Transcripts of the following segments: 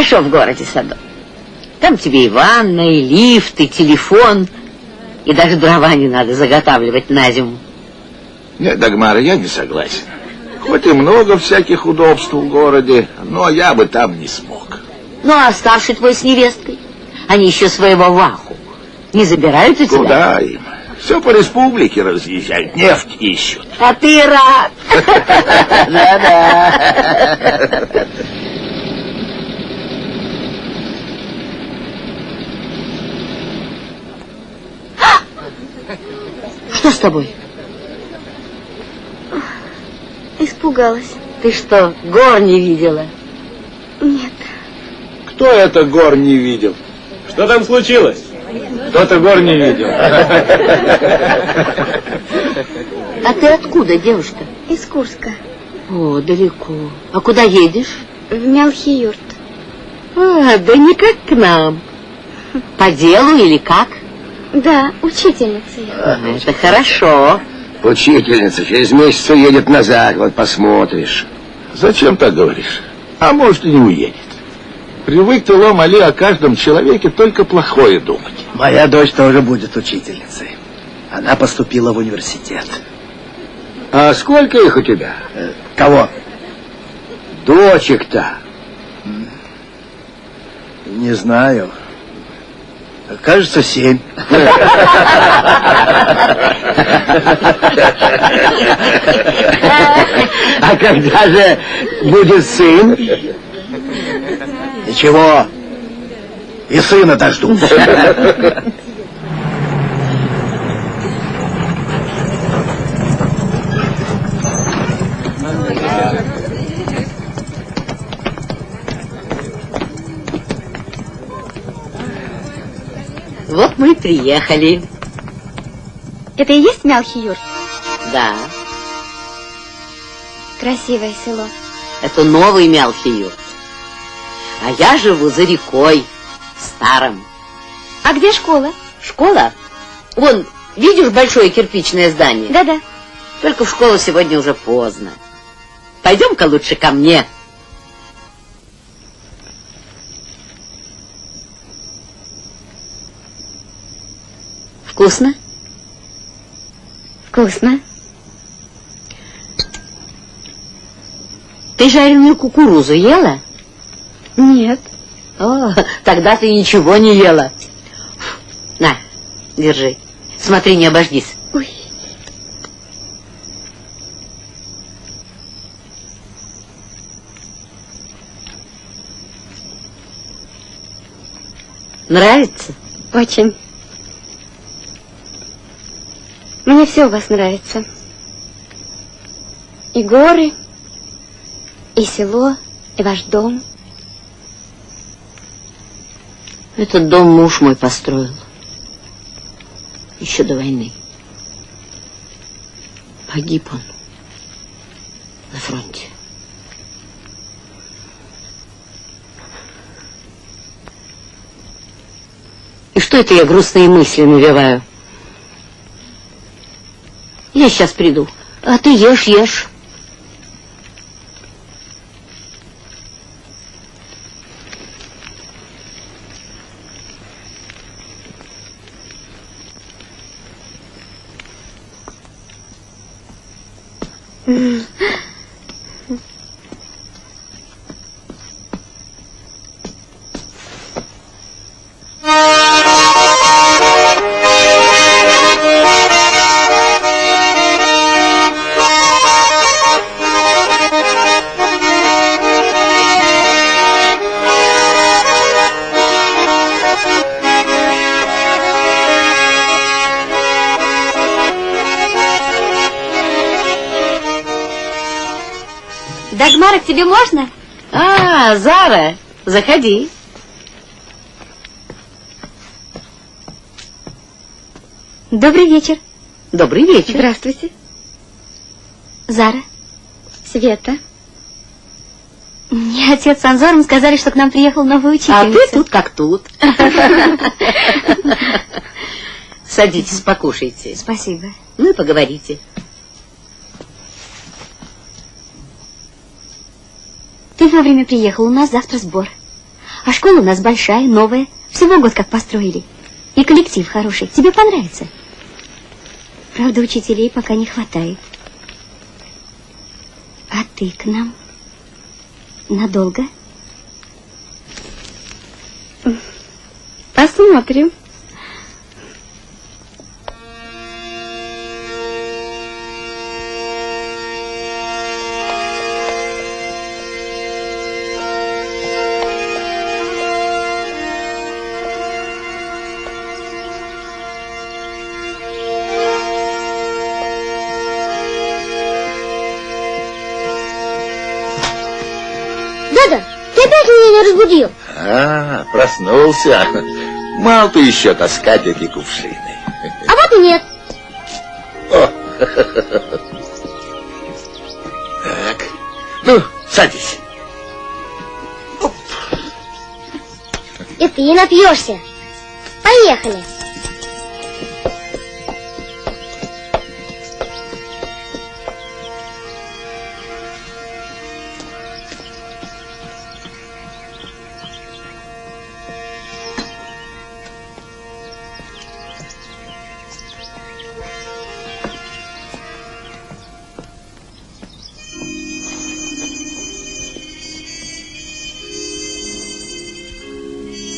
хорошо в городе саду. Там тебе и ванна, и лифт, и телефон, и даже дрова не надо заготавливать на зиму. Нет, Дагмара, я не согласен. Хоть и много всяких удобств в городе, но я бы там не смог. Ну, а старший твой с невесткой? Они еще своего Ваху не забирают у тебя? Куда им? Все по республике разъезжают, нефть ищут. А ты рад? Да-да. Что с тобой? Испугалась. Ты что, гор не видела? Нет. Кто это гор не видел? Что там случилось? Кто-то гор не видел. А ты откуда, девушка? Из Курска. О, далеко. А куда едешь? В Мялхиюрт. А, да не как к нам. По делу или как? Да, учительница я. Это хорошо. Учительница через месяц уедет назад, вот посмотришь. Зачем так говоришь? А может, и не уедет. Привык ты, Лом Али, о каждом человеке только плохое думать. Моя дочь тоже будет учительницей. Она поступила в университет. А сколько их у тебя? Кого? Дочек-то. Не знаю. Кажется, 7. А когда же будет сын? Ничего. И сына дождусь. Вот мы и приехали. Это и есть Мялхиюрт? Да, Красивое село. это новый Мялхиюрт. А я живу за рекой, старым. А где школа? Школа? Вон, видишь большое кирпичное здание? Да-да. Только в школу сегодня уже поздно. Пойдем-ка лучше ко мне. Вкусно? Вкусно. Ты жареную кукурузу ела? Нет. О, тогда ты ничего не ела. На, держи. Смотри, не обожгись. Ой. Нравится? Очень. Мне все у вас нравится. И горы, и село, и ваш дом. Этот дом муж мой построил. Еще до войны. Погиб он на фронте. И что это я грустные мысли навеваю? Я сейчас приду. А ты ешь. Дагмара, к тебе можно? А, Зара, заходи. Добрый вечер. Добрый вечер. Здравствуйте. Зара. Света. Мне отец с Анзором сказали, что к нам приехал новый учитель. А ты тут как тут. Садитесь, покушайте. Спасибо. Ну и поговорите. Ты вовремя приехал, у нас завтра сбор. А школа у нас большая, новая. Всего год как построили. И коллектив хороший. Тебе понравится. Правда, учителей пока не хватает. А ты к нам надолго? Посмотрим. Дада, ты опять меня не разбудил? А, проснулся. Мал ты еще таскать эти кувшины. А вот и нет. О. Так, ну, садись. Оп. И ты напьешься. Поехали.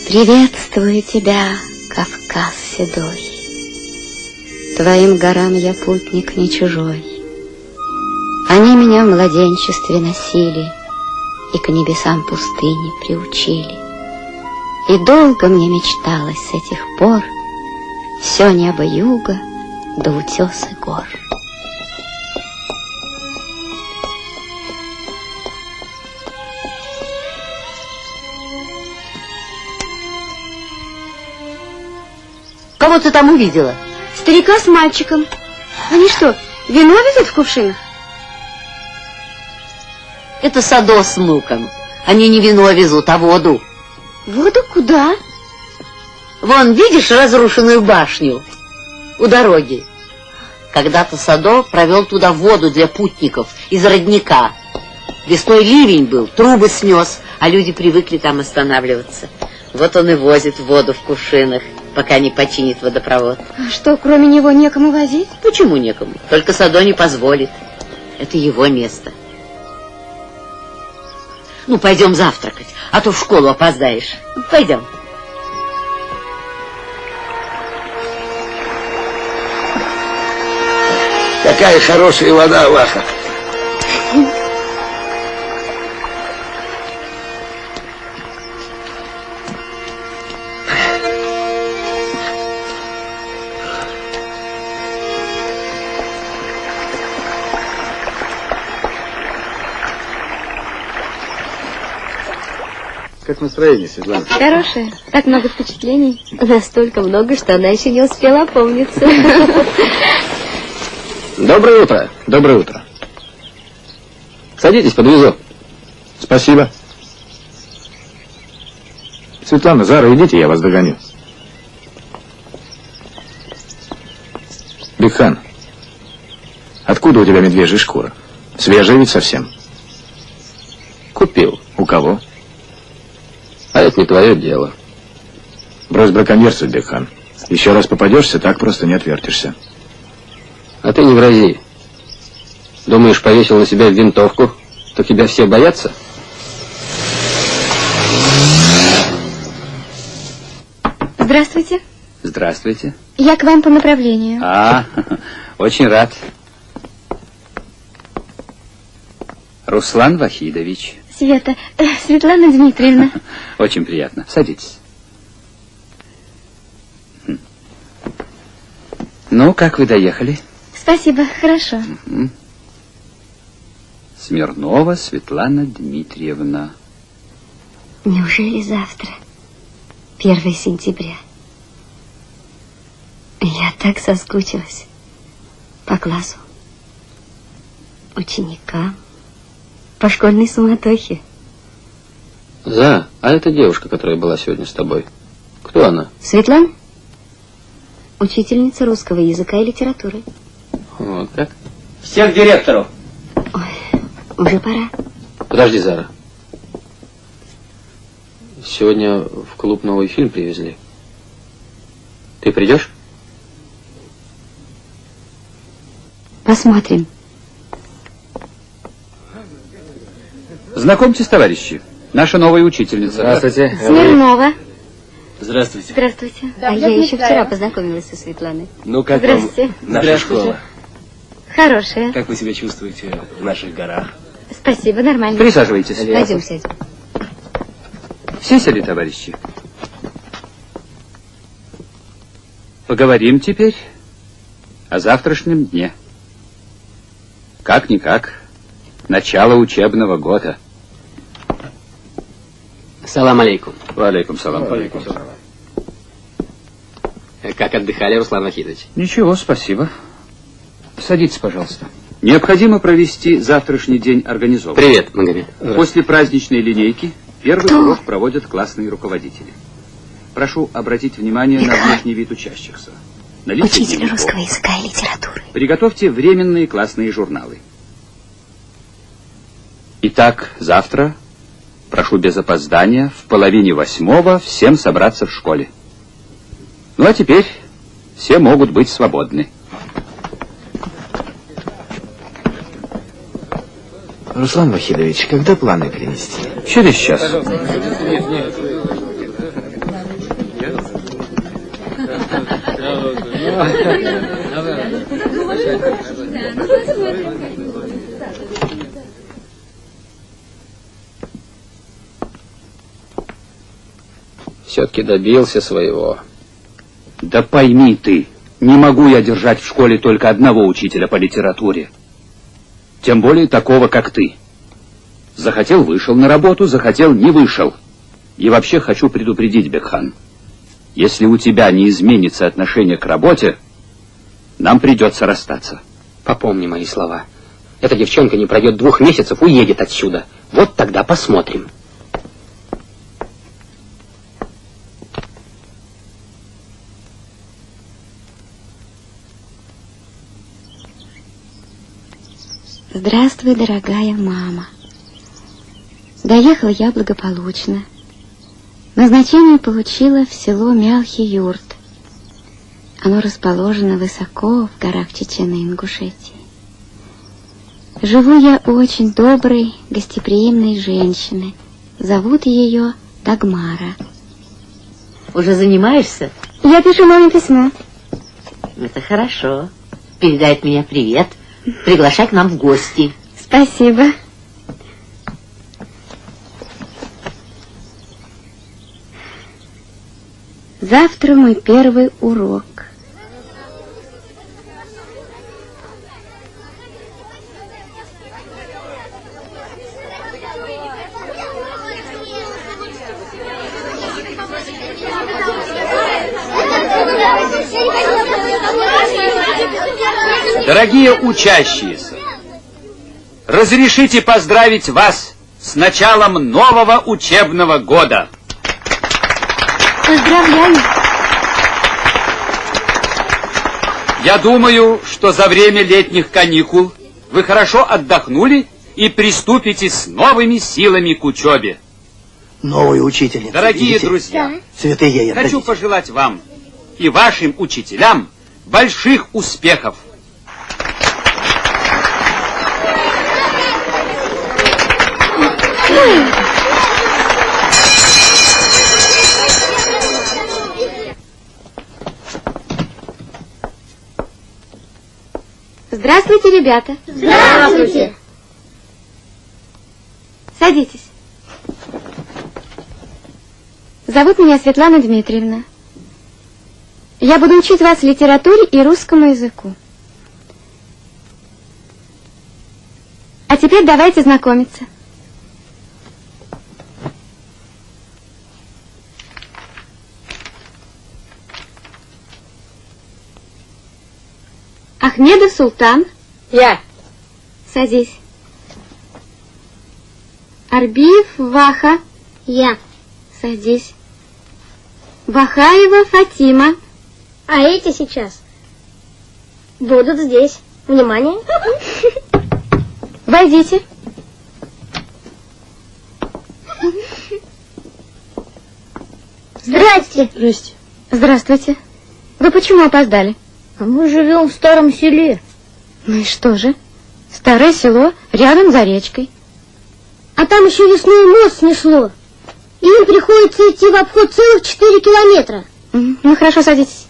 Приветствую тебя, Кавказ седой. Твоим горам я путник не чужой. Они меня в младенчестве носили и к небесам пустыни приучили. И долго мне мечталось с этих пор все небо юга до утесы гор. Кого ты там увидела? Старика с мальчиком. Они что, вино везут в кувшинах? Это Садо с внуком. Они не вино везут, а воду. Воду куда? Вон, видишь разрушенную башню у дороги? Когда-то Садо провел туда воду для путников из родника. Весной ливень был, трубы снес, а люди привыкли там останавливаться. Вот он и возит воду в кувшинах, пока не починит водопровод. А что, кроме него некому возить? Почему некому? Только Садо не позволит. Это его место. Ну, пойдем завтракать, а то в школу опоздаешь. Пойдем. Какая хорошая вода, Ваха. Как настроение, Светлана? Хорошая. Так много впечатлений. Настолько много, что она еще не успела опомниться. Доброе утро. Доброе утро. Садитесь, подвезу. Спасибо. Светлана, Зара, идите, я вас догоню. Бекхан, откуда у тебя медвежья шкура? Свежая ведь совсем. Купил. У кого? А это не твое дело. Брось браконьерствовать, Бекхан. Еще раз попадешься, так просто не отвертишься. А ты не грози. Думаешь, повесил на себя винтовку, то тебя все боятся? Здравствуйте. Здравствуйте. Я к вам по направлению. Очень рад. Руслан Вахидович. Света, Светлана Дмитриевна. Очень приятно. Садитесь. Ну, как вы доехали? Спасибо, хорошо. Смирнова Светлана Дмитриевна. Неужели завтра? 1 сентября. Я так соскучилась по классу, ученикам, по школьной суматохе. А это девушка, которая была сегодня с тобой. Кто она? Светлана? Учительница русского языка и литературы. Вот как? Всех к директору. Ой, уже пора. Подожди, Зара. Сегодня в клуб новый фильм привезли. Ты придешь? Посмотрим. Знакомьтесь, товарищи, наша новая учительница. Здравствуйте. Смирнова. Здравствуйте. Здравствуйте. А я еще вчера познакомилась со Светланой. Ну, как Здравствуйте. вам наша школа? Хорошая. Как вы себя чувствуете в наших горах? Спасибо, нормально. Присаживайтесь. Пойдем сядем. Все сели, товарищи. Поговорим теперь о завтрашнем дне. Как-никак, начало учебного года. Салам алейкум. Валейкум салам. Как отдыхали, Руслан Вахидович? Ничего, спасибо. Садитесь, пожалуйста. Необходимо провести завтрашний день организованно. Привет, Магомед. После праздничной линейки первый урок проводят классные руководители. Прошу обратить внимание на внешний вид учащихся. Наличие Учитель дневников. русского языка и литературы. Приготовьте временные классные журналы. Итак, завтра, прошу без опоздания, в 7:30 всем собраться в школе. Ну а теперь все могут быть свободны. Руслан Вахидович, когда планы принести? Через час. Все-таки добился своего. Да пойми ты, не могу я держать в школе только одного учителя по литературе. Тем более такого, как ты. Захотел — вышел на работу, захотел — не вышел. И вообще хочу предупредить, Бекхан. Если у тебя не изменится отношение к работе, нам придется расстаться. Попомни мои слова. Эта девчонка не пройдет 2 месяцев, уедет отсюда. Вот тогда посмотрим. Здравствуй, дорогая мама. Доехала я благополучно. Назначение получила в село Мялхи-Юрт. Оно расположено высоко в горах Чечены, Ингушетии. Живу я у очень доброй, гостеприимной женщины. Зовут ее Дагмара. Уже занимаешься? Я пишу маме письмо. Это хорошо. Передай от меня привет. Приглашай к нам в гости. Спасибо. Завтра мой первый урок. Дорогие учащиеся, разрешите поздравить вас с началом нового учебного года. Поздравляю. Я думаю, что за время летних каникул вы хорошо отдохнули и приступите с новыми силами к учебе. Новая учительница. Дорогие видите? друзья, Цветы ей хочу отдадите. пожелать вам и вашим учителям больших успехов. Здравствуйте, ребята. Здравствуйте. Садитесь. Зовут меня Светлана Дмитриевна. Я буду учить вас литературе и русскому языку. А теперь давайте знакомиться. Ахмедов Султан. Я. Садись. Арбиев Ваха. Я. Садись. Бахаева Фатима. А эти сейчас будут здесь. Внимание. Войдите. Здрасте. Здрасте. Здравствуйте. Вы почему опоздали? А мы живем в старом селе. Ну и что же? Старое село, рядом за речкой. А там еще весной мост снесло. И им приходится идти в обход целых 4 километра. Ну хорошо, садитесь.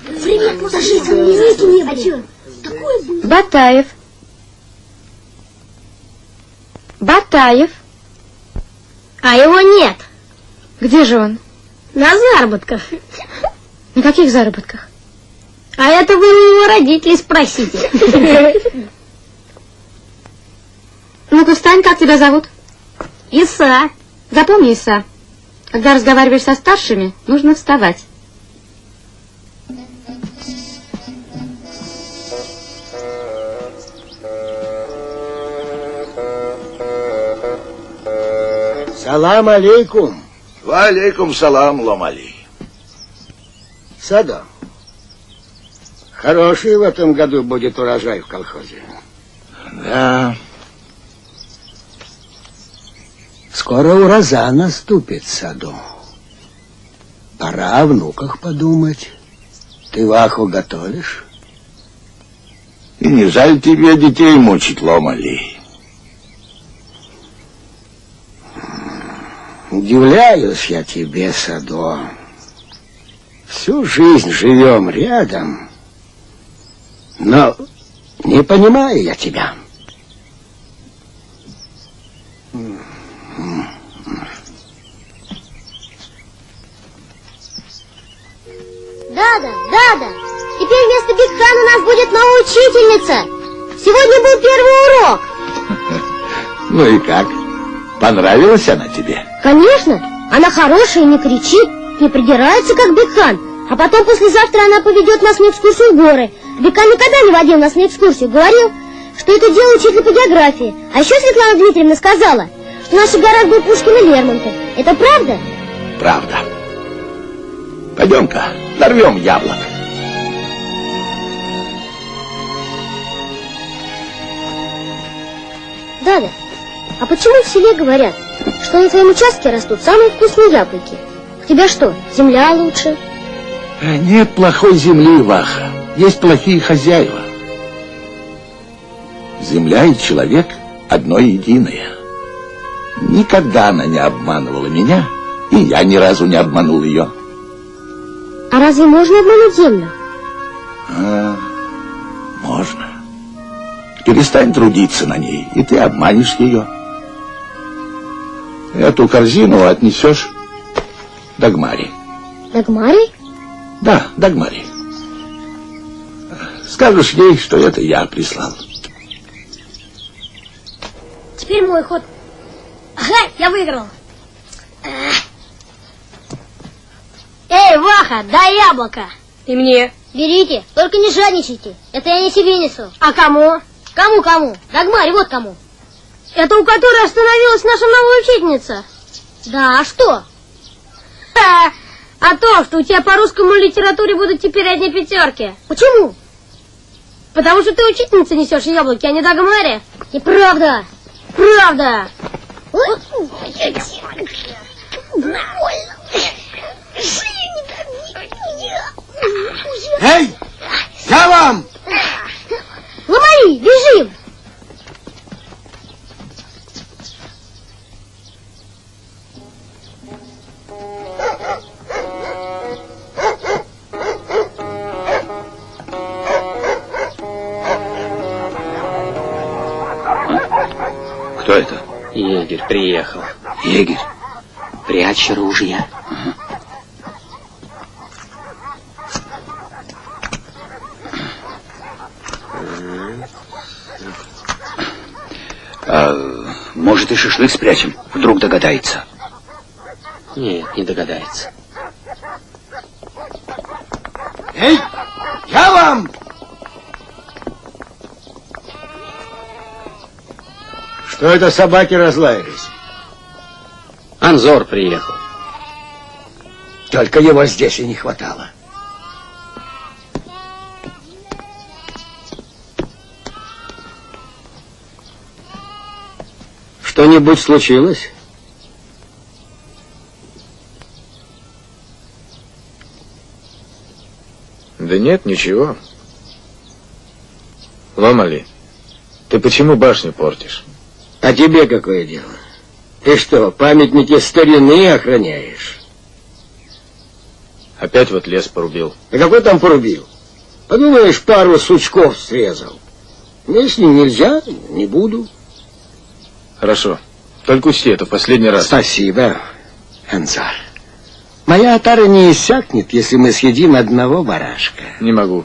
Привет, мужчина. Не были. Такое было. Батаев. Батаев. А его нет. Где же он? На заработках. На каких заработках? А это вы у его родителей спросите. Ну-ка встань, как тебя зовут? Иса. Запомни, Иса, когда разговариваешь со старшими, нужно вставать. Салам алейкум. Ва алейкум салам, Ломали. Садо, хороший в этом году будет урожай в колхозе. Да. Скоро урожай наступит, Садо. Пора о внуках подумать. Ты ваху готовишь? И не жаль тебе детей мучить, Ломали. Удивляюсь я тебе, Садо. Всю жизнь живем рядом, но не понимаю я тебя. Дада. Теперь вместо Бигхан у нас будет новая учительница. Сегодня был первый урок. Ну и как? Понравилась она тебе? Конечно. Она хорошая, не кричит, не придирается, как Бигхан. А потом послезавтра она поведет нас на экскурсию в горы. Бигхан никогда не водил нас на экскурсию. Говорил, что это дело учителя по географии. А еще Светлана Дмитриевна сказала, что в наших горах был Пушкин и Лермонтов. Это правда? Правда. Пойдем-ка, нарвем яблок. Дада, а почему в селе говорят, что на твоем участке растут самые вкусные яблоки? У тебя что, земля лучше? Нет плохой земли, Ваха. Есть плохие хозяева. Земля и человек одно единое. Никогда она не обманывала меня, и я ни разу не обманул ее. А разве можно обмануть землю? Можно. Перестань трудиться на ней, и ты обманешь ее. Эту корзину отнесешь Дагмаре. Дагмаре? Да, Дагмаре. Скажешь ей, что это я прислал. Теперь мой ход. Ага, я выиграл. Эй, Ваха, дай яблоко. И мне. Берите, только не жадничайте. Это я не себе несу. А кому? Кому? Дагмаре, вот кому. Это у которой остановилась наша новая учительница. Да, а что? А то, что у тебя по русскому литературе будут теперь одни пятерки. Почему? Потому что ты учительница несешь яблоки, а не Дагмаре. Неправда. Правда. Эй, я вам! Ломари, бежим! Кто это? Егерь приехал. Егерь. Прячь оружие. Может, и шашлык спрячем? Вдруг догадается. Нет, не догадается. Эй, я вам! Что это собаки разлаялись? Анзор приехал. Только его здесь и не хватало. Что-нибудь случилось? нет, ничего. Ломали, ты почему башню портишь? А тебе какое дело? Ты что, памятники старины охраняешь? Опять вот лес порубил. А какой там порубил? Подумаешь, пару сучков срезал. Но если нельзя, не буду. Хорошо. Только учти, это в последний раз. Спасибо, Анзар. Моя отара не иссякнет, если мы съедим одного барашка. Не могу.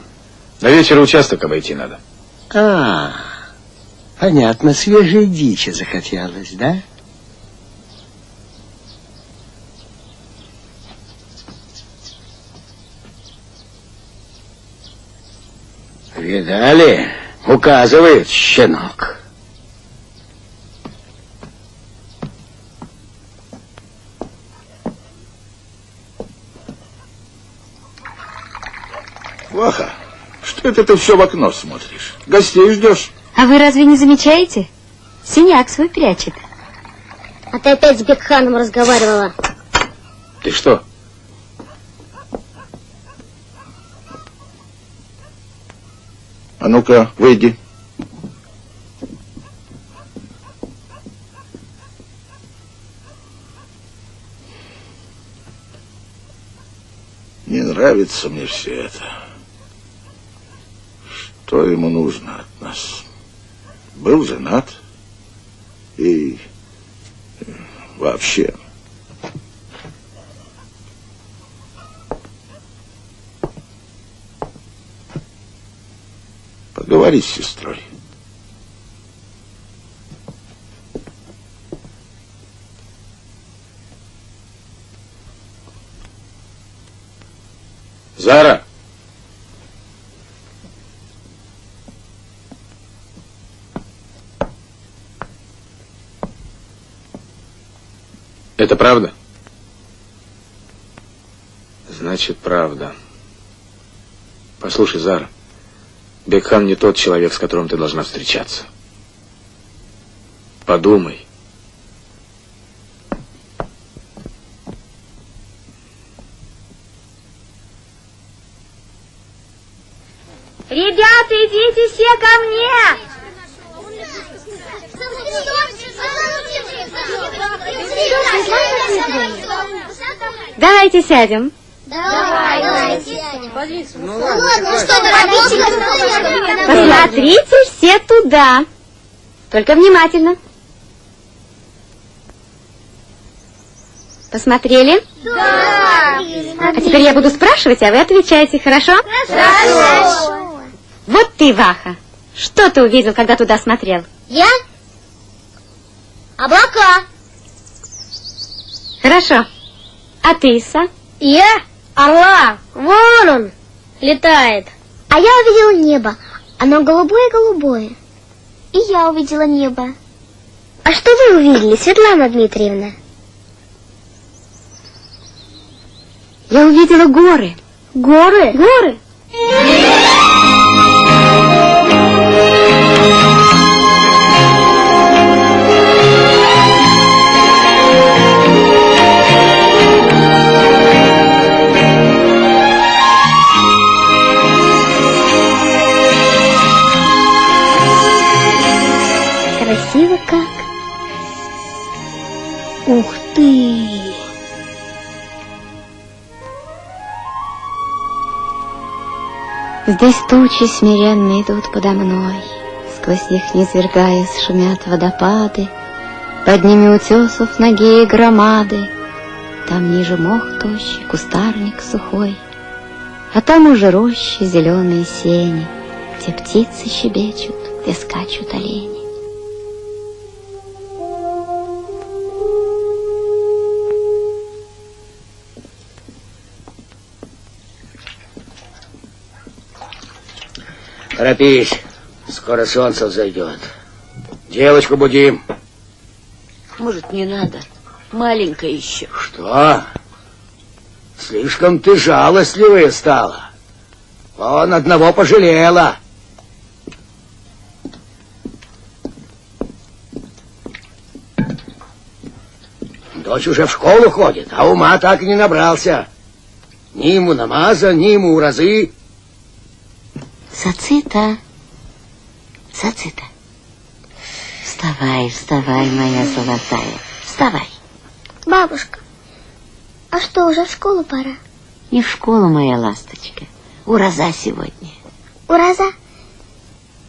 До вечера участок обойти надо. Понятно, свежей дичи захотелось, да? Видали? Указывает щенок. Ваха, что это ты все в окно смотришь? Гостей ждешь? А вы разве не замечаете? Синяк свой прячет. А ты опять с Бекханом разговаривала. Ты что? А ну-ка, выйди. Не нравится мне все это. Что ему нужно от нас? Был женат и вообще. Поговори с сестрой. Зара! Это правда? Значит, правда. Послушай, Зара, Бекхан не тот человек, с которым ты должна встречаться. Подумай. Ребята, идите все ко мне! Давайте сядем. Давайте. Ну что, посмотрите все туда. Только внимательно. Посмотрели? Да. А теперь я буду спрашивать, а вы отвечаете, хорошо? Хорошо. Вот ты, Ваха. Что ты увидел, когда туда смотрел? Я? Облака. Хорошо. А ты, Иса? Я? Орла. Вон он летает. А я увидела небо. Оно голубое-голубое. И я увидела небо. А что вы увидели, Светлана Дмитриевна? Я увидела горы. Горы? Горы. Красиво как. Ух ты! Здесь тучи смиренно идут подо мной, сквозь них низвергаясь шумят водопады, под ними утесов ноги и громады, там ниже мох тощий, кустарник сухой, а там уже рощи, зеленые сени, где птицы щебечут, где скачут олени. Торопись, скоро солнце взойдет. Девочку будим. Может, не надо? Маленькая еще. Что? Слишком ты жалостливая стала. Вон одного пожалела. Дочь уже в школу ходит, а ума так и не набрался. Ни ему намаза, ни ему уразы. Сацита. Сацита. Вставай, вставай, моя золотая. Вставай. Бабушка, а что, уже в школу пора? Не в школу, моя ласточка. Ураза сегодня. Ураза?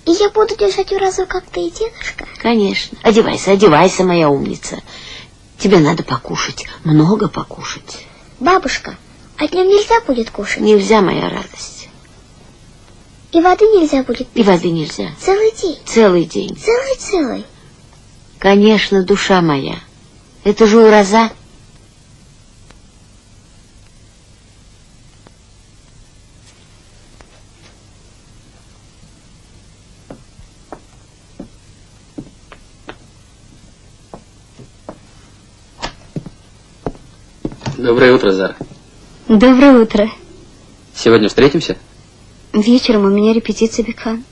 И я буду держать уразу, как ты и дедушка? Конечно. Одевайся, одевайся, моя умница. Тебе надо покушать, много покушать. Бабушка, а днем нельзя будет кушать? Нельзя, моя радость. И воды нельзя будет пить? И воды нельзя. Целый день? Целый день. Целый-целый? Конечно, душа моя. Это же ураза. Доброе утро, Зара. Доброе утро. Сегодня встретимся? Вечером у меня репетиция, Бекхан.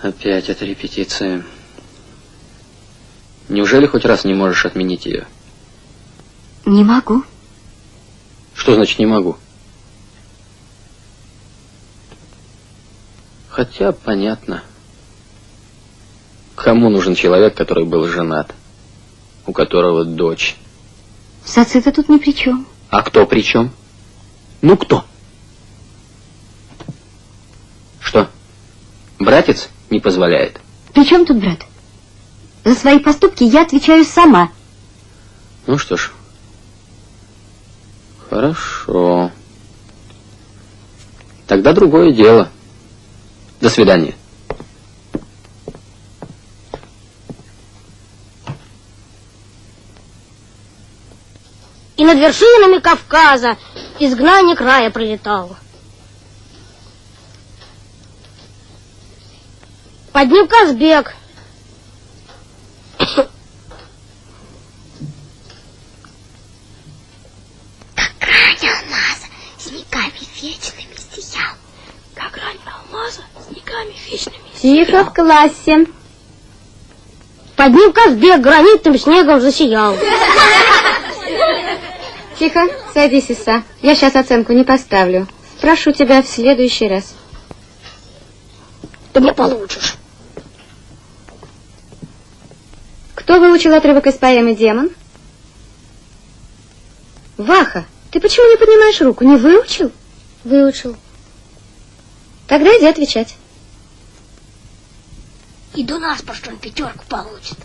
Опять эта репетиция. Неужели хоть раз не можешь отменить ее? Не могу. Что значит не могу? Хотя понятно. Кому нужен человек, который был женат? У которого дочь. Сацита тут ни при чем. А кто при чем? Ну кто? Что? Братец не позволяет? При чем тут брат? За свои поступки я отвечаю сама. Ну что ж. Хорошо. Тогда другое дело. До свидания. И над вершинами Кавказа изгнанник рая пролетал. Под ним Казбек. Как грань алмаза снегами вечными сиял. Как грань алмаза снегами вечными сиял. Тихо в классе. Под ним Казбек гранитным снегом засиял. Тихо, садись, Иса. Я сейчас оценку не поставлю. Прошу тебя в следующий раз. Ты не получишь. Кто выучил отрывок из поэмы «Демон»? Ваха, ты почему не поднимаешь руку? Не выучил? Выучил. Тогда иди отвечать. Иду нас, что он пятерку получит.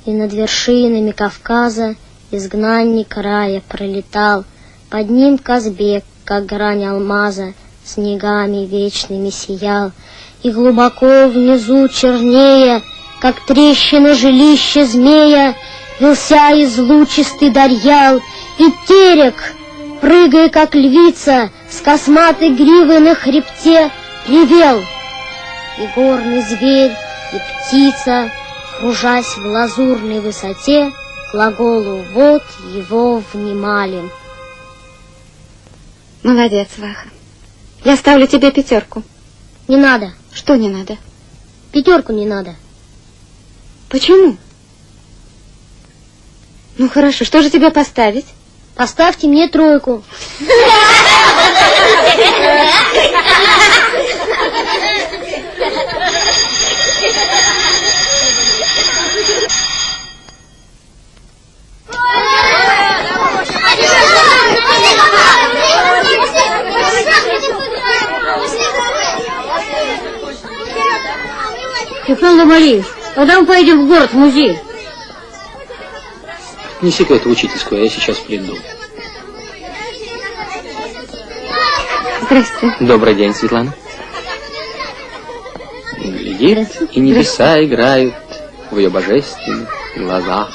И над вершинами Кавказа изгнанник рая пролетал. Под ним Казбек, как грань алмаза, снегами вечными сиял. И глубоко внизу чернее, как трещина жилища змея, вился излучистый дарьял. И терек, прыгая как львица, с косматой гривой на хребте, ревел. И горный зверь, и птица, кружась в лазурной высоте, глаголу «вот» его внимали. Молодец, Ваха. Я ставлю тебе 5. Не надо. Что не надо? 5 не надо. Почему? Ну хорошо, что же тебе поставить? Поставьте мне 3. Михаил Ламалиевич, когда мы поедем в город, в музей? Неси-ка эту учительскую, а я сейчас приду. Здравствуйте. Добрый день, Светлана. Глядит, и небеса играют в ее божественных глазах.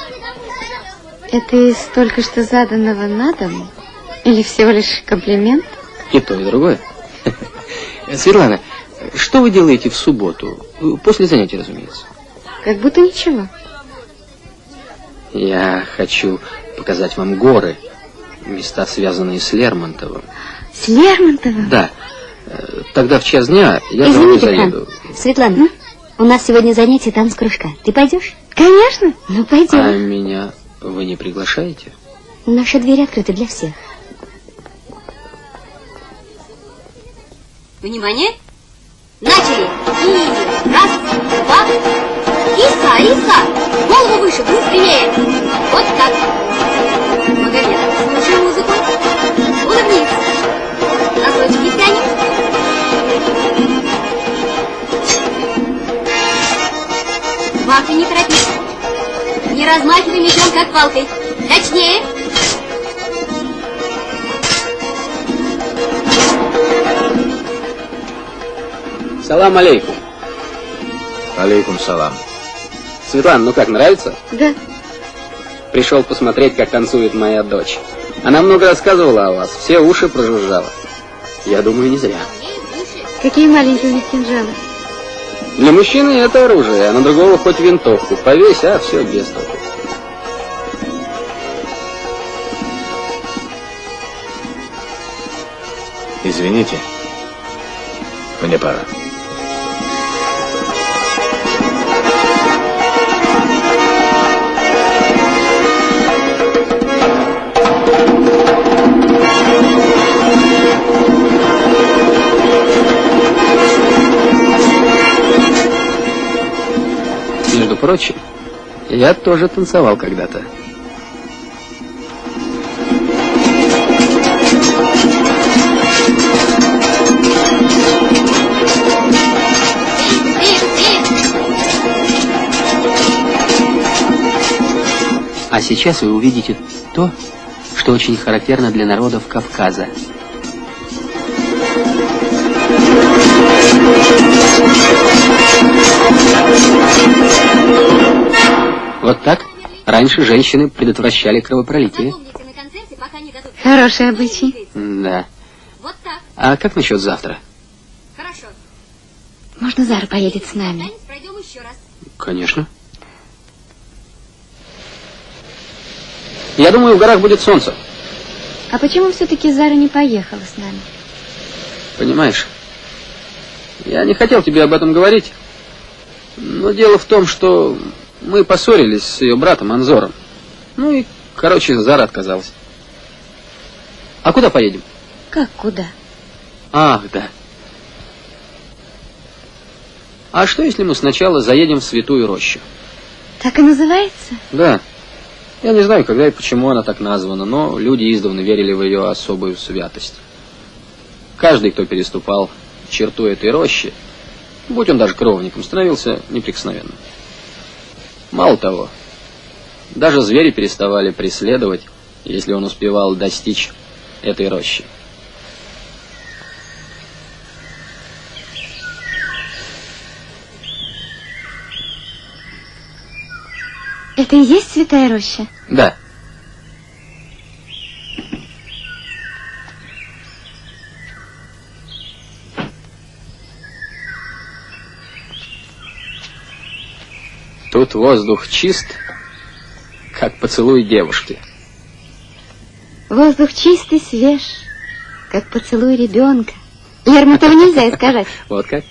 Это из только что заданного на дом? Или всего лишь комплимент? И то, и другое. Светлана, что вы делаете в субботу? После занятий, разумеется. Как будто ничего. Я хочу показать вам горы, места, связанные с Лермонтовым. С Лермонтовым? Да. Тогда в час дня я за вами заеду. Светлана, у нас сегодня занятие танц-кружка. Ты пойдешь? Конечно. Ну, пойдем. А меня вы не приглашаете? Наша дверь открыта для всех. Внимание! Начали! И раз, два. Иса! Голову выше, быстрее! Вот так. Магомед, слушай музыку. Улыбнись. Носочки тянем. Вахты не торопись. Не размахивай мечом, как палкой. Точнее. Салам алейкум. Алейкум салам. Светлана, ну как, нравится? Да. Пришел посмотреть, как танцует моя дочь. Она много рассказывала о вас, все уши прожужжала. Я думаю, не зря. Какие маленькие у них кинжалы. Для мужчины это оружие, а на другого хоть винтовку повесь, а все без толку. Извините, мне пора. Между прочим, я тоже танцевал когда-то. А сейчас вы увидите то, что очень характерно для народов Кавказа. Вот так раньше женщины предотвращали кровопролитие. Хороший обычай. Да. А как насчет завтра? Хорошо. Можно Зара поедет с нами? Пройдем еще раз. Конечно. Я думаю, в горах будет солнце. А почему все-таки Зара не поехала с нами? Понимаешь, я не хотел тебе об этом говорить, но дело в том, что мы поссорились с ее братом Анзором. Ну и, короче, Зара отказалась. А куда поедем? Как куда? Ах, да. А что, если мы сначала заедем в Святую Рощу? Так и называется? Да. Я не знаю, когда и почему она так названа, но люди издавна верили в ее особую святость. Каждый, кто переступал черту этой рощи, будь он даже кровником, становился неприкосновенным. Мало того, даже звери переставали преследовать, если он успевал достичь этой рощи. Это и есть Святая Роща? Да. Тут воздух чист, как поцелуй девушки. Воздух чистый, свеж, как поцелуй ребенка. Лермонтова нельзя искажать. Вот как?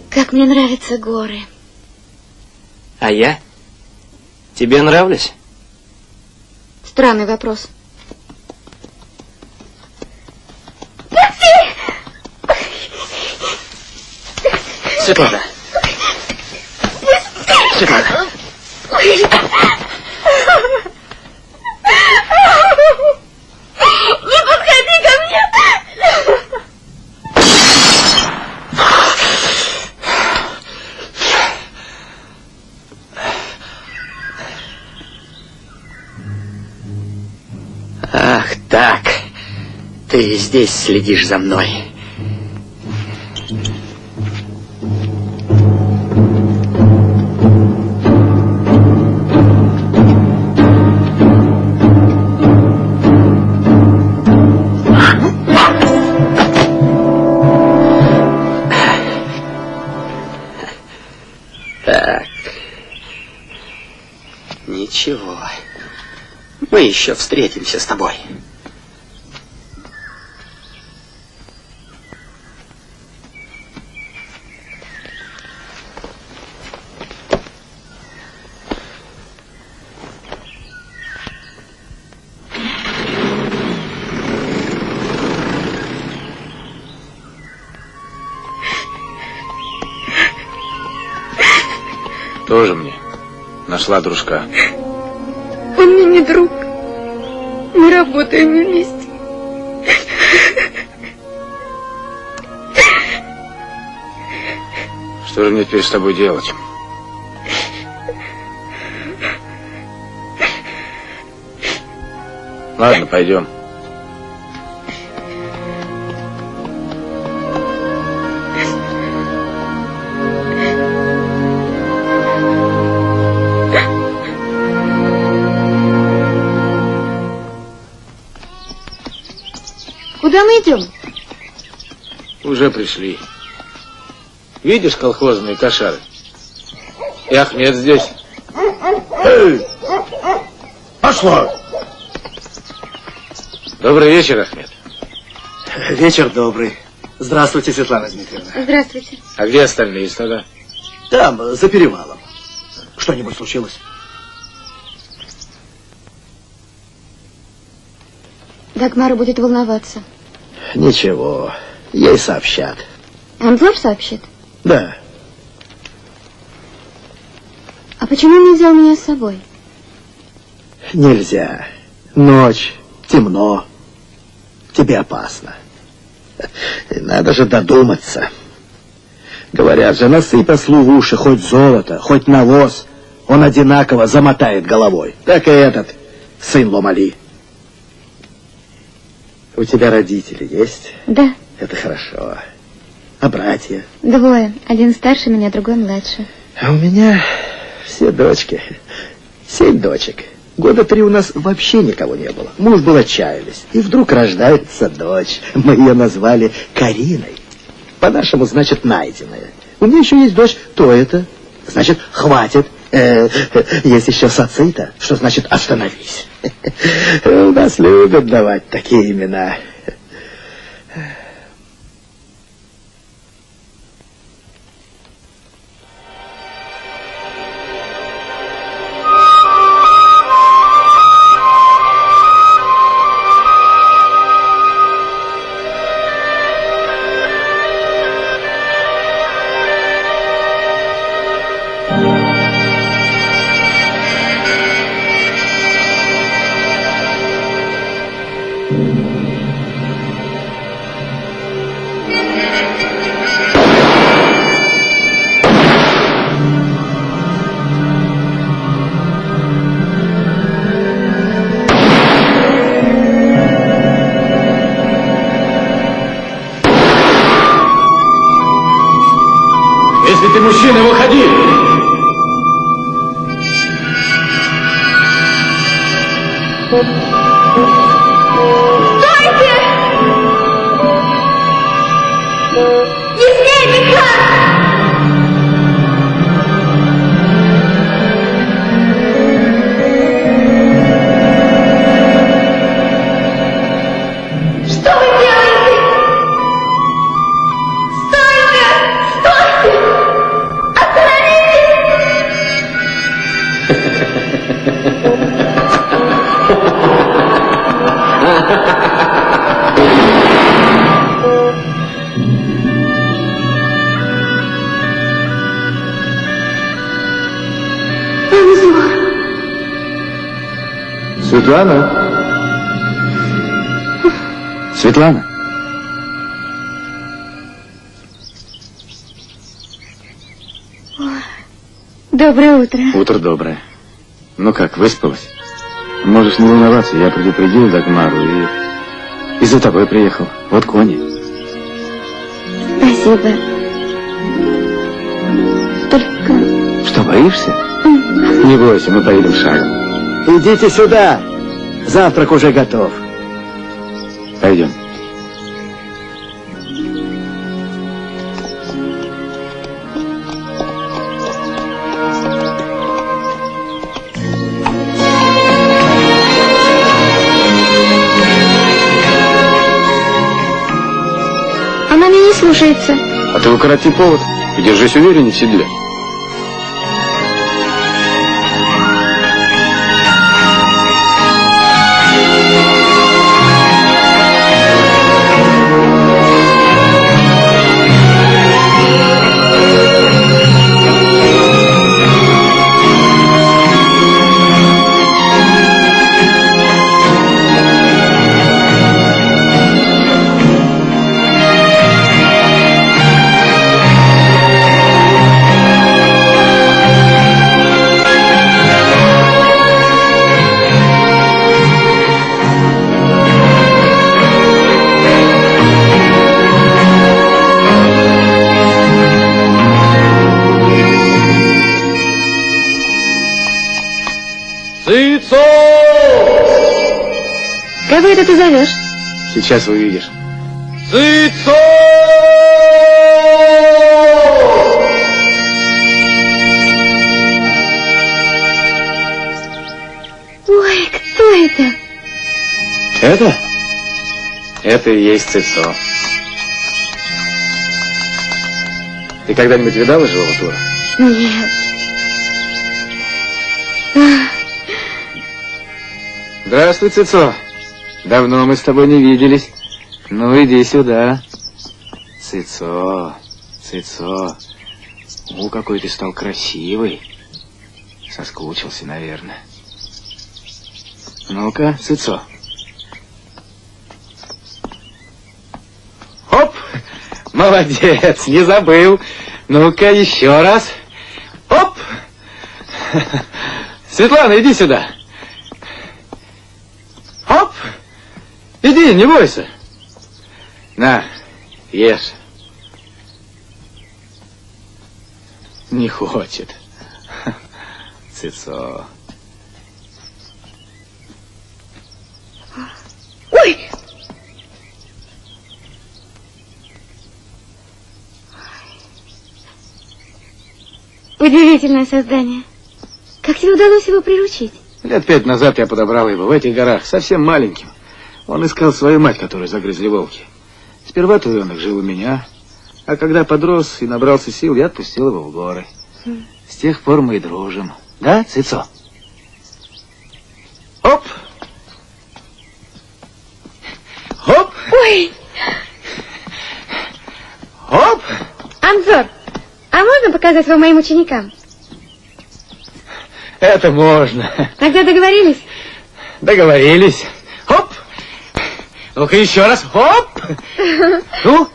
Как мне нравятся горы. А я? Тебе нравлюсь? Странный вопрос. Светлана. Светлана. Не подходи ко мне! Ах, так. Ты здесь следишь за мной. Так. Ничего. Мы еще встретимся с тобой. Тоже мне нашла дружка. Он мне не друг. Мы работаем вместе. Что же мне теперь с тобой делать? Ладно, пойдем. Куда мы идем? Уже пришли. Видишь колхозные кошары? И Ахмед здесь. Эй! Пошла! Добрый вечер, Ахмед. Вечер добрый. Здравствуйте, Светлана Дмитриевна. Здравствуйте. А где остальные стада? Там, за перевалом. Что-нибудь случилось? Дагмара будет волноваться. Ничего, ей сообщат. Анзор сообщит? Да. А почему не взял меня с собой? Нельзя. Ночь, темно. Тебе опасно. Надо же додуматься. Говорят же, насыпь ослу в уши хоть золото, хоть навоз, он одинаково замотает головой. Так и этот, сын Ломали. У тебя родители есть? Да. Это хорошо. А братья? Двое. Один старше меня, другой младше. А у меня все дочки. 7 дочек. Года 3 у нас вообще никого не было. Мы уж было отчаялись. И вдруг рождается дочь. Мы ее назвали Кариной. По-нашему, значит, найденная. У меня еще есть дочь, то это. Значит, хватит. Есть еще Сацита, что значит остановись. У нас любят давать такие имена. Если ты мужчина, выходи! Стойте! Не смей, Бекхан! Что вы делаете? Стойте! Стойте! Светлана? Светлана? Доброе утро. Утро доброе. Ну как, выспалась? Можешь не волноваться, я предупредил Дагмару и... И за тобой приехал. Вот кони. Спасибо. Только... Что, боишься? Не бойся, мы поедем шагом. Идите сюда. Завтрак уже готов. Пойдем. Она меня не слушается. А ты укороти повод и держись увереннее в седле. Кого это ты зовешь? Сейчас увидишь. Цицо! Ой, кто это? Это? Это и есть Цицо. Ты когда-нибудь видала живого тура? Нет. Здравствуй, Цицо. Давно мы с тобой не виделись. Ну, иди сюда. Цицо, Цицо. О, какой ты стал красивый. Соскучился, наверное. Ну-ка, Цицо. Оп! Молодец, не забыл. Ну-ка, еще раз. Оп! Светлана, иди сюда. Оп! Иди, не бойся. На, ешь. Не хочет. Цицо. Ой! Удивительное создание. Как тебе удалось его приручить? Лет 5 назад я подобрал его в этих горах, совсем маленьким. Он искал свою мать, которую загрызли волки. Сперва твоенок жил у меня, а когда подрос и набрался сил, я отпустил его в горы. С тех пор мы и дружим. Да, Цицо? Оп! Оп! Ой! Оп! Анзор, а можно показать его моим ученикам? Это можно. Тогда договорились? Договорились. Оп! Ну-ка еще раз. Оп! Ну,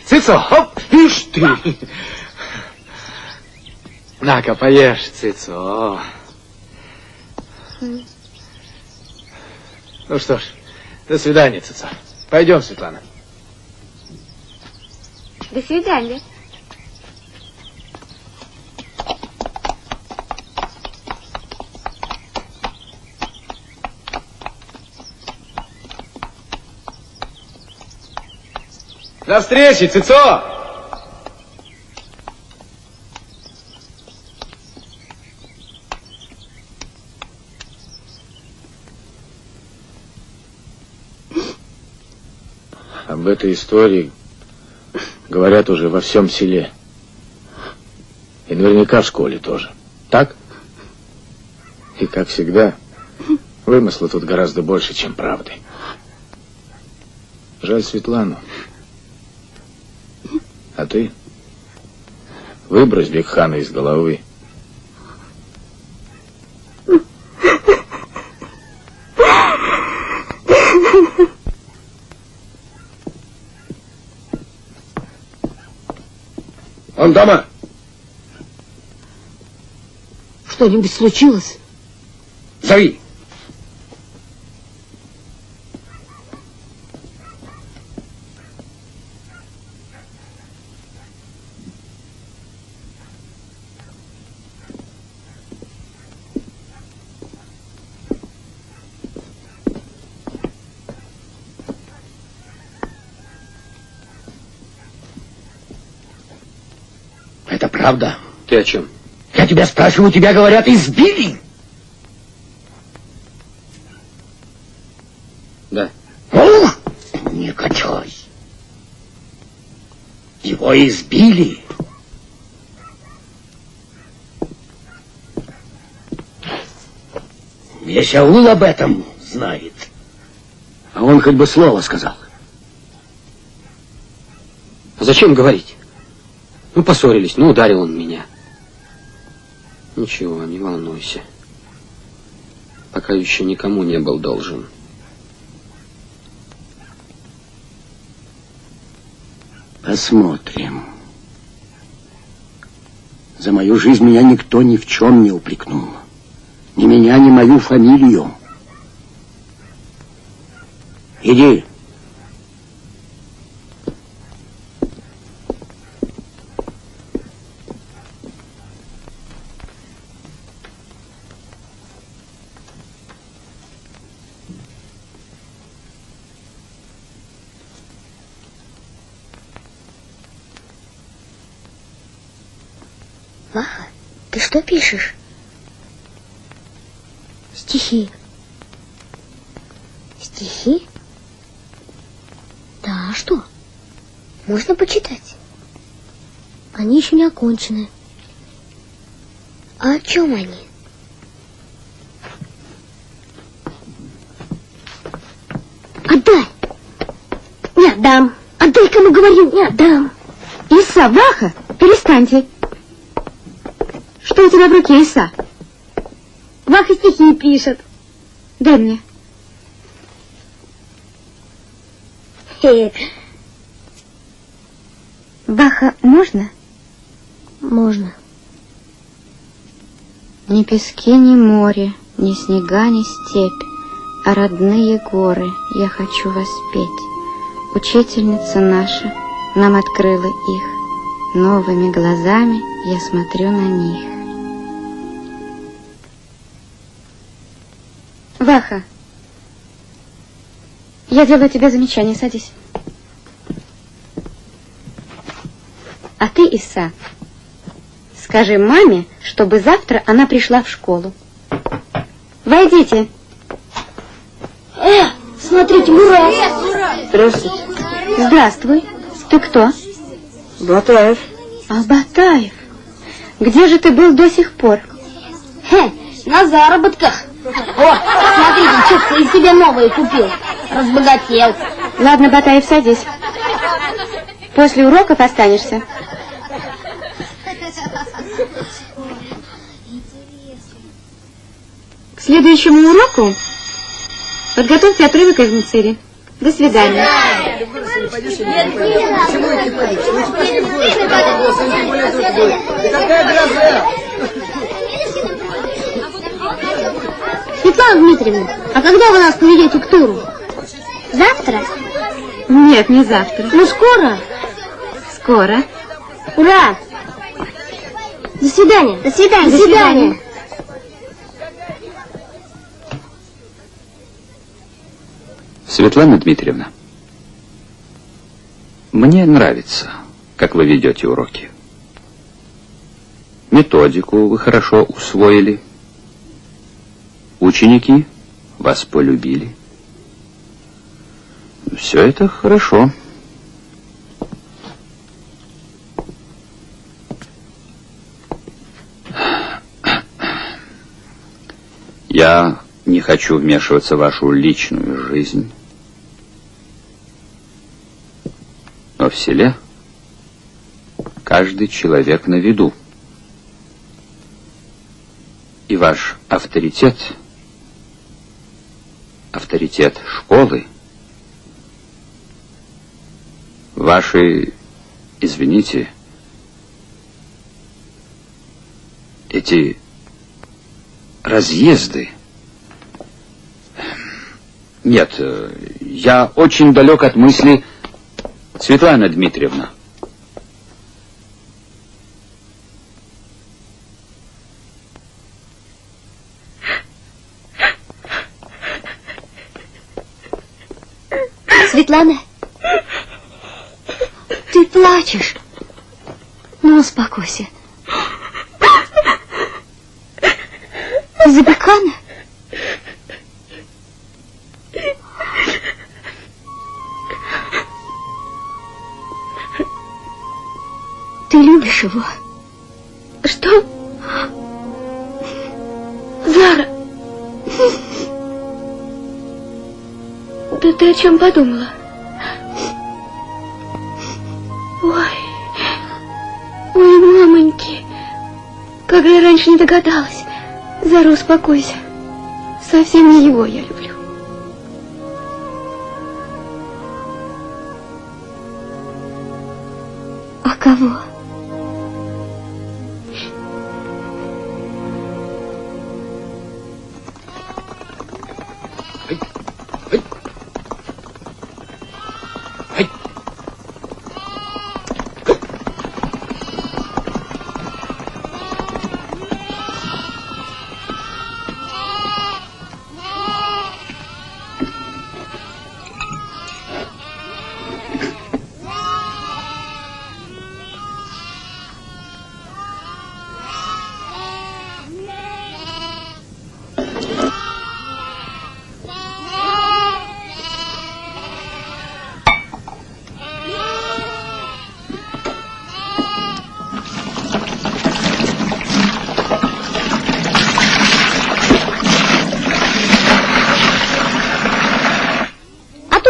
Цицо, оп! Ишь ты! На-ка, поешь, Цицо. Ну что ж, до свидания, Цицо. Пойдем, Светлана. До свидания. До встречи, Цицо! Об этой истории говорят уже во всем селе. И наверняка в школе тоже. Так? И, как всегда, вымысла тут гораздо больше, чем правды. Жаль Светлану. А ты выбрось Бекхана из головы. Он дома? Что-нибудь случилось? Зови. это правда? Ты о чем? Я тебя спрашиваю, тебя, говорят, избили? Да. Ух, негодяй. Его избили. Весь аул об этом знает. А он хоть бы слово сказал. А зачем говорить? Ну, поссорились, ну, ударил он меня. Ничего, не волнуйся. Пока еще никому не был должен. Посмотрим. За мою жизнь меня никто ни в чем не упрекнул. Ни меня, ни мою фамилию. Иди. Ваха, ты что пишешь? Стихи. Стихи? Да, а что? Можно почитать. Они еще не окончены. А о чем они? Отдай! Не отдам. Отдай, кому говорю, не отдам. Иса, Ваха, перестаньте. Что у тебя в руке, Иса? Ваха стихи пишет. Дай мне. Ваха, можно? Можно. Ни пески, ни море, ни снега, ни степь, а родные горы я хочу воспеть. Учительница наша нам открыла их. Новыми глазами я смотрю на них. Ваха, я делаю тебе замечание, садись. А ты, Иса, скажи маме, чтобы завтра она пришла в школу. Войдите. Смотрите, Мурат. Здравствуйте. Здравствуй. Ты кто? Батаев. А, Батаев. Где же ты был до сих пор? На заработках. О, смотрите, что ты себе новые купил. Разбогател. Ладно, Батаев, садись. После уроков останешься. К следующему уроку подготовьте отрывок из Мцыри. До свидания. Светлана Дмитриевна, а когда вы нас поведете к туру? Завтра? Нет, не завтра. Ну, скоро? Скоро. Ура! До свидания. До свидания. До свидания. Светлана Дмитриевна, мне нравится, как вы ведете уроки. Методику вы хорошо усвоили. Ученики вас полюбили. Все это хорошо. Я не хочу вмешиваться в вашу личную жизнь. Но в селе каждый человек на виду. И ваш авторитет, авторитет школы, ваши, извините, эти разъезды. Нет, я очень далек от мысли, Светлана Дмитриевна. Светлана, ты плачешь. Ну, успокойся. Из-за Бекана? Ты любишь его? Что? Зара! Да ты о чем подумала? Ой, мамоньки, как я раньше не догадалась. Зара, успокойся. Совсем не его я люблю. А кого?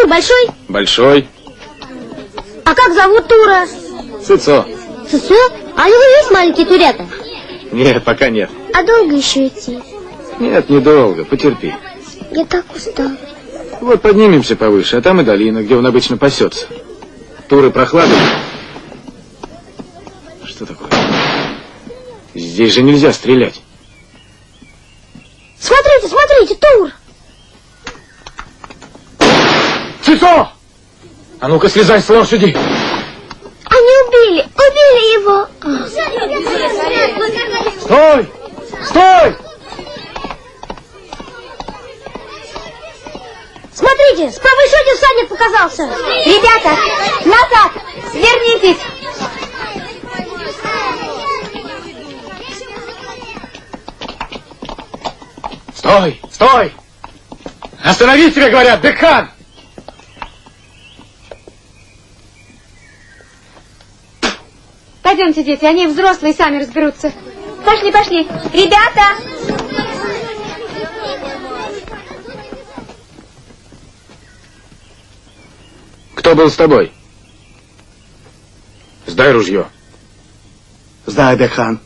Большой? Большой. А как зовут Тура? Цицо. Цицо? А у него есть маленькие турята? Нет, пока нет. А долго еще идти? Нет, недолго, потерпи. Я так устал. Вот поднимемся повыше, а там и долина, где он обычно пасется. Туры прохладные. Что такое? Здесь же нельзя стрелять. Смотрите, смотрите, Тур! Цицо! А ну-ка слезай с лошади! Они убили его! Стой! Стой! Смотрите, справа еще один всадник показался! Ребята, назад! Вернитесь! Стой! Стой! Остановись, тебе говорят, Бекхан! Пойдемте, дети, они взрослые, сами разберутся. Пошли, пошли. Ребята! Кто был с тобой? Сдай ружье. Сдай, Бекхан.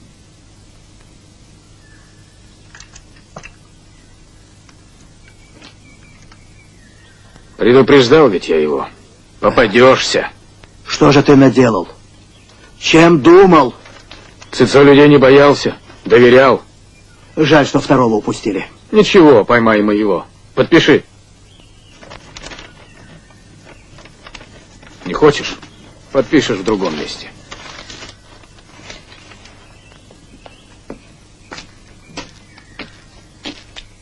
Предупреждал ведь я его. Попадешься. Что же ты наделал? Чем думал? Цицо людей не боялся, доверял. Жаль, что второго упустили. Ничего, поймаем и его. Подпиши. Не хочешь? Подпишешь в другом месте.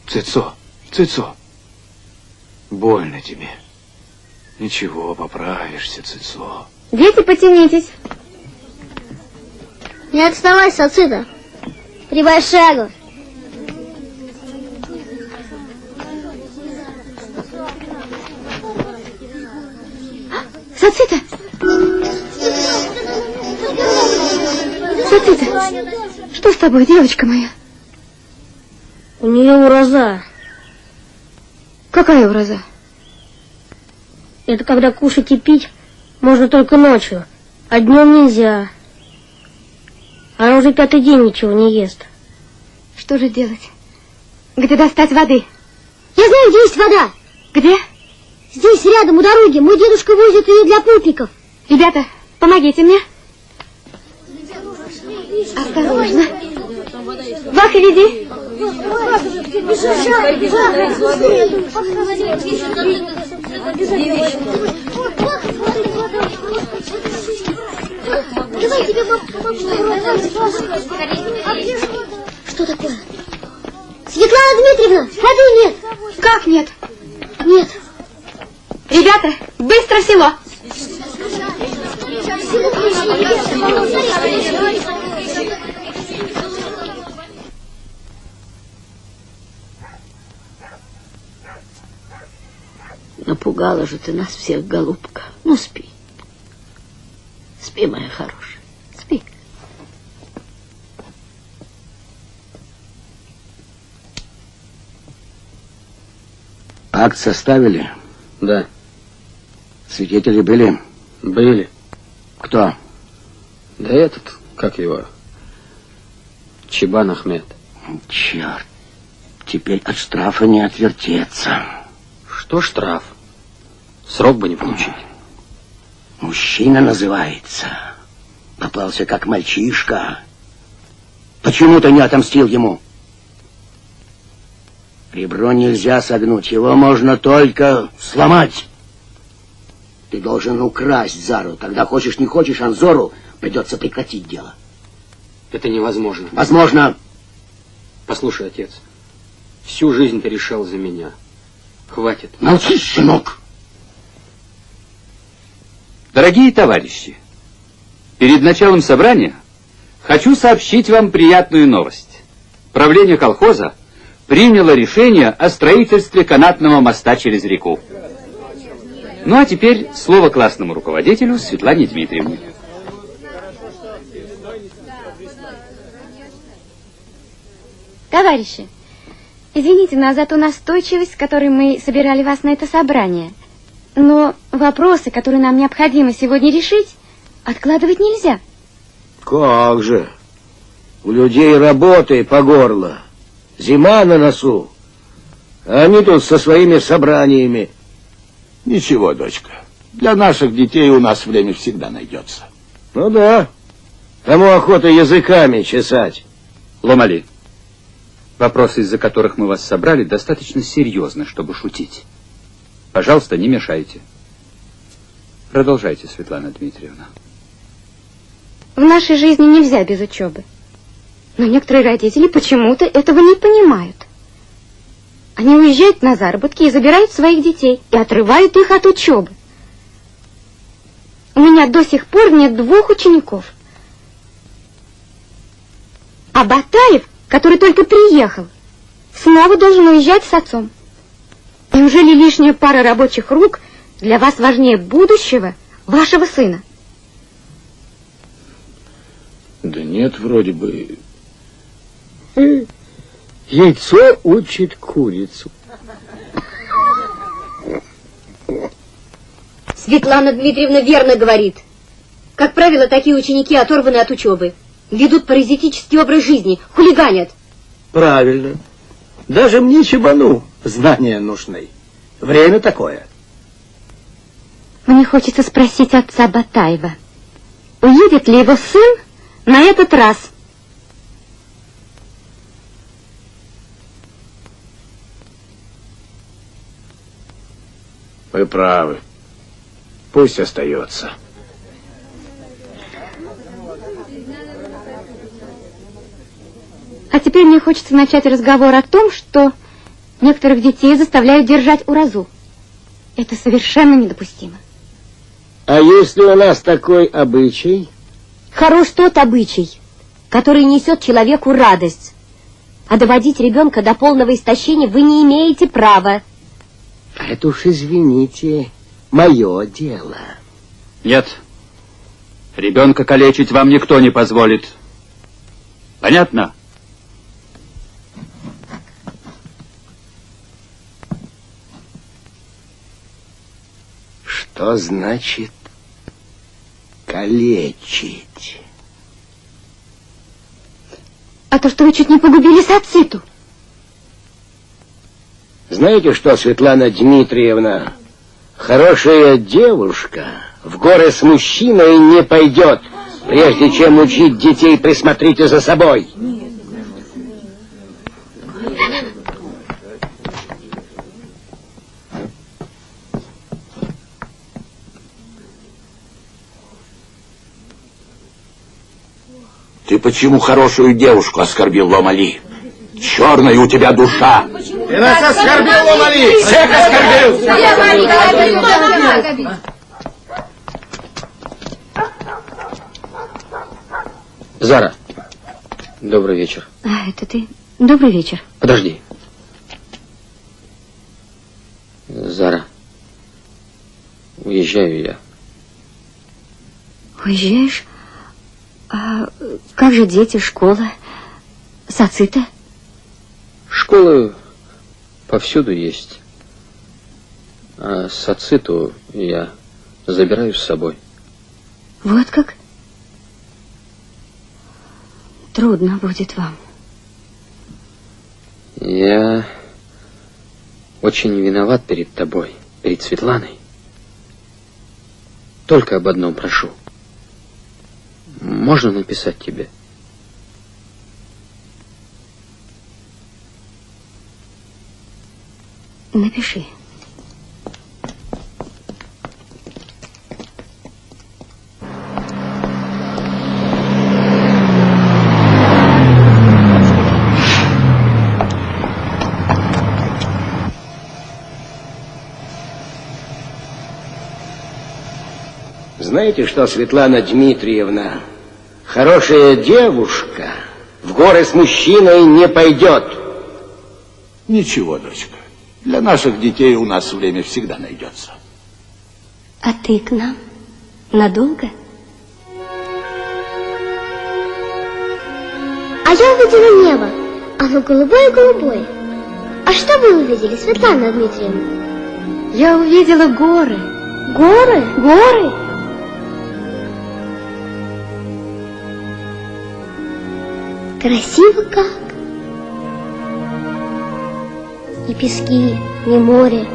Цицо, Цицо. Больно тебе. Ничего, поправишься, Цицо. Дети, потянитесь. Не отставай, Сацита. Прибавь шагу. Сацита! Сацита! Что с тобой, девочка моя? У нее ураза. Какая ураза? Это когда кушать и пить можно только ночью, а днем нельзя. Она уже 5-й день ничего не ест. Что же делать? Где достать воды? Я знаю, где есть вода. Где? Здесь, рядом, у дороги. Мой дедушка возит ее для путников. Ребята, помогите мне. Осторожно. Ваха, веди. Давай тебе помогу. Что такое? Светлана Дмитриевна, воды нет. Как нет? Нет. Ребята, быстро в село. Напугала же ты нас всех, голубка. Ну, спи. Спи, моя хорошая, спи. Акт составили? Да. Свидетели были? Были. Кто? Да этот, как его, Чебан Ахмед. Черт, теперь от штрафа не отвертеться. Что штраф? Срок бы не получить. Мужчина называется. Попался как мальчишка. Почему ты не отомстил ему? Ребро нельзя согнуть, его можно только сломать. Ты должен украсть Зару. Тогда хочешь не хочешь, Анзору придется прекратить дело. Это невозможно. Возможно. Послушай, отец, всю жизнь ты решал за меня. Хватит. Молчи, сынок. Дорогие товарищи, перед началом собрания хочу сообщить вам приятную новость. Правление колхоза приняло решение о строительстве канатного моста через реку. Ну а теперь слово классному руководителю Светлане Дмитриевне. Товарищи, извините нас за ту настойчивость, с которой мы собирали вас на это собрание. Но вопросы, которые нам необходимо сегодня решить, откладывать нельзя. Как же? У людей работы по горло. Зима на носу. А они тут со своими собраниями. Ничего, дочка. Для наших детей у нас время всегда найдется. Ну да. Кому охота языками чесать? Ломали, вопросы, из-за которых мы вас собрали, достаточно серьезны, чтобы шутить. Пожалуйста, не мешайте. Продолжайте, Светлана Дмитриевна. В нашей жизни нельзя без учебы. Но некоторые родители почему-то этого не понимают. Они уезжают на заработки и забирают своих детей, и отрывают их от учебы. У меня до сих пор нет 2 учеников. А Батаев, который только приехал, снова должен уезжать с отцом. Неужели лишняя пара рабочих рук для вас важнее будущего вашего сына? Да нет, вроде бы. Яйцо учит курицу. Светлана Дмитриевна верно говорит. Как правило, такие ученики оторваны от учебы. Ведут паразитический образ жизни, хулиганят. Правильно. Даже мне, Чебану, знания нужны. Время такое. Мне хочется спросить отца Батаева, уедет ли его сын на этот раз? Вы правы. Пусть остается. А теперь мне хочется начать разговор о том, что некоторых детей заставляют держать уразу. Это совершенно недопустимо. А если у нас такой обычай? Хорош тот обычай, который несет человеку радость. А доводить ребенка до полного истощения вы не имеете права. Это уж, извините, мое дело. Нет. Ребенка калечить вам никто не позволит. Понятно? Что значит калечить? А то, что вы чуть не погубили Сациту. Знаете что, Светлана Дмитриевна, хорошая девушка в горы с мужчиной не пойдет. Прежде чем учить детей, присмотрите за собой. Ты почему хорошую девушку оскорбил, Ломали? Черная у тебя душа. Ты нас оскорбил, Ломали! Всех оскорбил! Зара, добрый вечер. А, это ты? Добрый вечер. Подожди. Зара, уезжаю я. Уезжаешь? А как же дети, школа, Сацита? Школы повсюду есть. А Сациту я забираю с собой. Вот как? Трудно будет вам. Я очень виноват перед тобой, перед Светланой. Только об одном прошу. Можно написать тебе? Напиши. Знаете что, Светлана Дмитриевна, хорошая девушка в горы с мужчиной не пойдет. Ничего, дочка. Для наших детей у нас время всегда найдется. А ты к нам? Надолго? А я увидела небо. Оно голубое-голубое. А что вы увидели, Светлана Дмитриевна? Я увидела горы. Горы? Горы? Красиво как. Ни пески, ни море,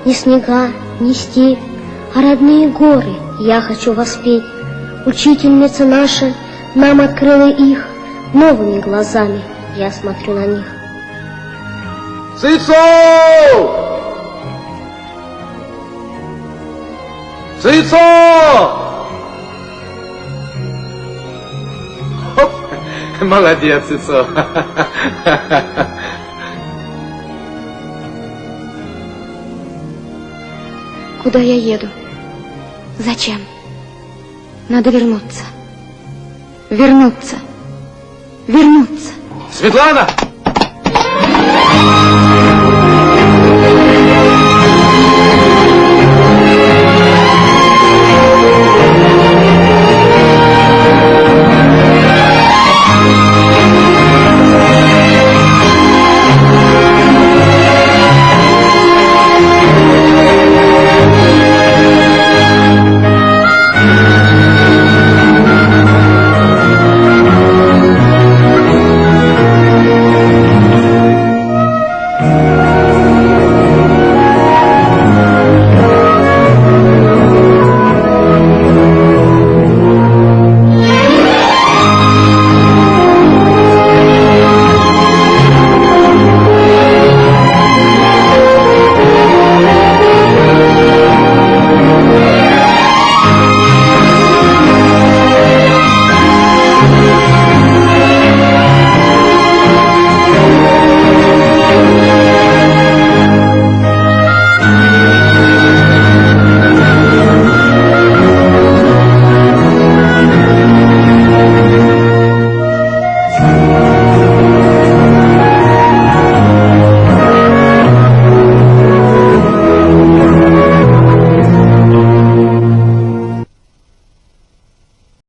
ни снега, ни степь, а родные горы я хочу воспеть. Учительница наша нам открыла их, новыми глазами я смотрю на них. Цицо! Цицо! Молодец, Цицо. Куда я еду? Зачем? Надо вернуться. Вернуться. Вернуться. Светлана!